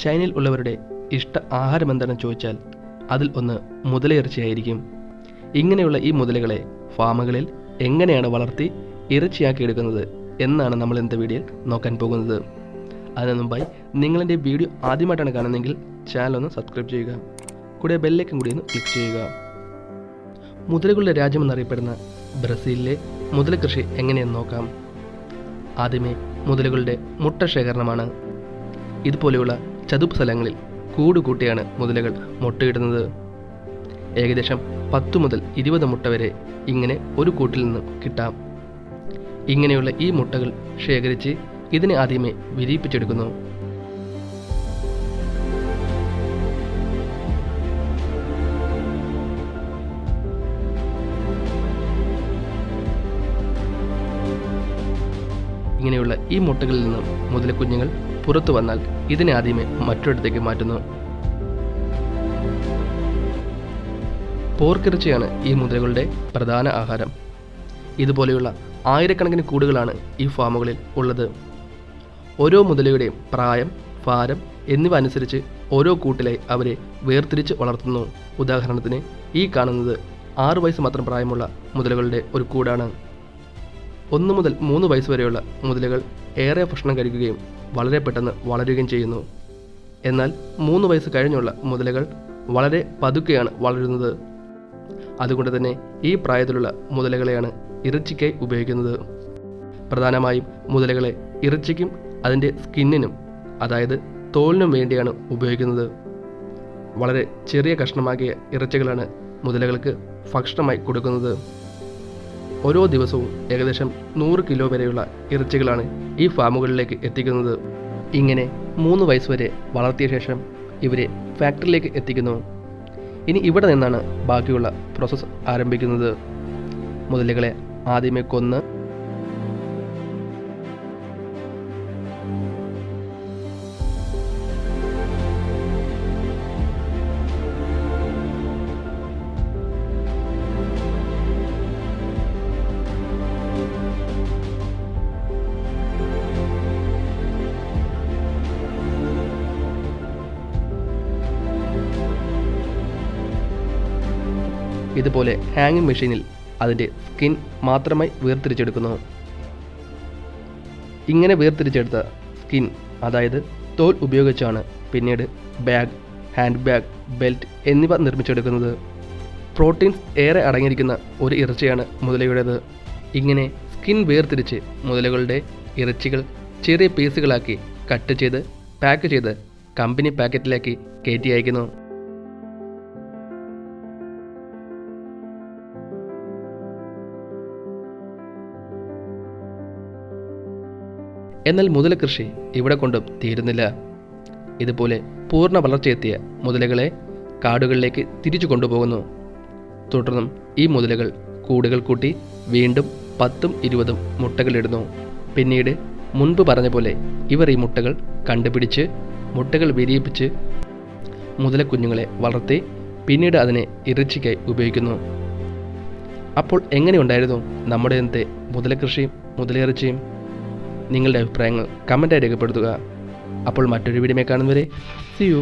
ചൈനയിൽ ഉള്ളവരുടെ ഇഷ്ട ആഹാരം എന്താണെന്ന് ചോദിച്ചാൽ അതിൽ ഒന്ന് മുതലയിറച്ചിയായിരിക്കും. ഇങ്ങനെയുള്ള ഈ മുതലകളെ ഫാമുകളിൽ എങ്ങനെയാണ് വളർത്തി ഇറച്ചിയാക്കിയെടുക്കുന്നത് എന്നാണ് നമ്മൾ ഇന്നത്തെ വീഡിയോയിൽ നോക്കാൻ പോകുന്നത്. അതിനു മുമ്പായി നിങ്ങളെൻ്റെ വീഡിയോ ആദ്യമായിട്ടാണ് കാണുന്നതെങ്കിൽ ചാനൽ ഒന്ന് സബ്സ്ക്രൈബ് ചെയ്യുക, കൂടെ ബെല്ലൈക്കൻ കൂടി ഒന്ന് ക്ലിക്ക് ചെയ്യുക. മുതലകളുടെ രാജ്യമെന്നറിയപ്പെടുന്ന ബ്രസീലിലെ മുതല കൃഷി എങ്ങനെയെന്ന് നോക്കാം. ആദ്യമേ മുതലകളുടെ മുട്ട ശേഖരണമാണ്. ഇതുപോലെയുള്ള ചതുപ്പ് സ്ഥലങ്ങളിൽ കൂടുകൂട്ടിയാണ് മുതലകൾ മുട്ടയിടുന്നത്. ഏകദേശം 10 മുതൽ 20 മുട്ട വരെ ഇങ്ങനെ ഒരു കൂട്ടിൽ നിന്നും കിട്ടാം. ഇങ്ങനെയുള്ള ഈ മുട്ടകൾ ശേഖരിച്ച് ഇതിനെ ആദ്യമേ വിരിയിപ്പിച്ചെടുക്കുന്നു. ഇങ്ങനെയുള്ള ഈ മുട്ടകളിൽ നിന്നും മുതലക്കുഞ്ഞുങ്ങൾ പുറത്തു വന്നാൽ ഇതിനെ ആദ്യമേ മറ്റൊരിടത്തേക്ക് മാറ്റുന്നു. പോർക്കിറച്ചിയാണ് ഈ മുതലകളുടെ പ്രധാന ആഹാരം. ഇതുപോലെയുള്ള ആയിരക്കണക്കിന് കൂടുകളാണ് ഈ ഫാമുകളിൽ ഉള്ളത്. ഓരോ മുതലയുടെയും പ്രായം, ഭാരം എന്നിവ അനുസരിച്ച് ഓരോ കൂട്ടിലായി അവരെ വേർതിരിച്ച് വളർത്തുന്നു. ഉദാഹരണത്തിന് ഈ കാണുന്നത് 6 വയസ്സ് മാത്രം പ്രായമുള്ള മുതലകളുടെ ഒരു കൂടാണ്. 1 മുതൽ 3 വയസ്സ് വരെയുള്ള മുതലകൾ ഏറെ ഭക്ഷണം കഴിക്കുകയും വളരെ പെട്ടെന്ന് വളരുകയും ചെയ്യുന്നു. എന്നാൽ 3 വയസ്സ് കഴിഞ്ഞുള്ള മുതലകൾ വളരെ പതുക്കെയാണ് വളരുന്നത്. അതുകൊണ്ട് തന്നെ ഈ പ്രായത്തിലുള്ള മുതലകളെയാണ് ഇറച്ചിക്കായി ഉപയോഗിക്കുന്നത്. പ്രധാനമായും മുതലകളെ ഇറച്ചിക്കും അതിൻ്റെ സ്കിന്നിനും, അതായത് തോലിനും വേണ്ടിയാണ് ഉപയോഗിക്കുന്നത്. വളരെ ചെറിയ കഷ്ണമാക്കിയ ഇറച്ചികളാണ് മുതലകൾക്ക് ഭക്ഷണമായി കൊടുക്കുന്നത്. ഓരോ ദിവസവും ഏകദേശം 100 കിലോ വരെയുള്ള ഇറച്ചികളാണ് ഈ ഫാമുകളിലേക്ക് എത്തിക്കുന്നത്. ഇങ്ങനെ 3 വയസ്സ് വരെ വളർത്തിയ ശേഷം ഇവരെ ഫാക്ടറിയിലേക്ക് എത്തിക്കുന്നു. ഇനി ഇവിടെ നിന്നാണ് ബാക്കിയുള്ള പ്രോസസ്സ് ആരംഭിക്കുന്നത്. മുതലകളെ ആദ്യമേ കൊന്ന് ഇതുപോലെ ഹാങ്ങിങ് മെഷീനിൽ അതിൻ്റെ സ്കിൻ മാത്രമായി വേർതിരിച്ചെടുക്കുന്നു. ഇങ്ങനെ വേർതിരിച്ചെടുത്ത സ്കിൻ, അതായത് തോൽ ഉപയോഗിച്ചാണ് പിന്നീട് ബാഗ്, ഹാൻഡ് ബാഗ്, ബെൽറ്റ് എന്നിവ നിർമ്മിച്ചെടുക്കുന്നത്. പ്രോട്ടീൻസ് ഏറെ അടങ്ങിയിരിക്കുന്ന ഒരു ഇറച്ചിയാണ് മുതലയുടേത്. ഇങ്ങനെ സ്കിൻ വേർതിരിച്ച് മുതലകളുടെ ഇറച്ചികൾ ചെറിയ പീസുകളാക്കി കട്ട് ചെയ്ത് പാക്ക് ചെയ്ത് കമ്പനി പാക്കറ്റിലാക്കി കയറ്റി അയക്കുന്നു. എന്നാൽ മുതല കൃഷി ഇവിടെ കൊണ്ടും തീരുന്നില്ല. ഇതുപോലെ പൂർണ്ണ വളർച്ചയെത്തിയ മുതലകളെ കാടുകളിലേക്ക് തിരിച്ചു കൊണ്ടുപോകുന്നു. തുടർന്നും ഈ മുതലകൾ കൂടുകൾ കൂട്ടി വീണ്ടും 10ഉം 20ഉം മുട്ടകളിടുന്നു. പിന്നീട് മുൻപ് പറഞ്ഞ പോലെ ഇവർ ഈ മുട്ടകൾ കണ്ടുപിടിച്ച് മുട്ടകൾ വിരിയിപ്പിച്ച് മുതലക്കുഞ്ഞുങ്ങളെ വളർത്തി പിന്നീട് അതിനെ ഇറച്ചിക്കായി ഉപയോഗിക്കുന്നു. അപ്പോൾ എങ്ങനെയുണ്ടായിരുന്നു നമ്മുടെ ഇന്നത്തെ മുതലക്കൃഷിയും മുതലിറച്ചിയും? നിങ്ങളുടെ അഭിപ്രായങ്ങൾ കമൻറ്റായി രേഖപ്പെടുത്തുക. അപ്പോൾ മറ്റൊരു വീഡിയോ കാണുന്നവരെ see you.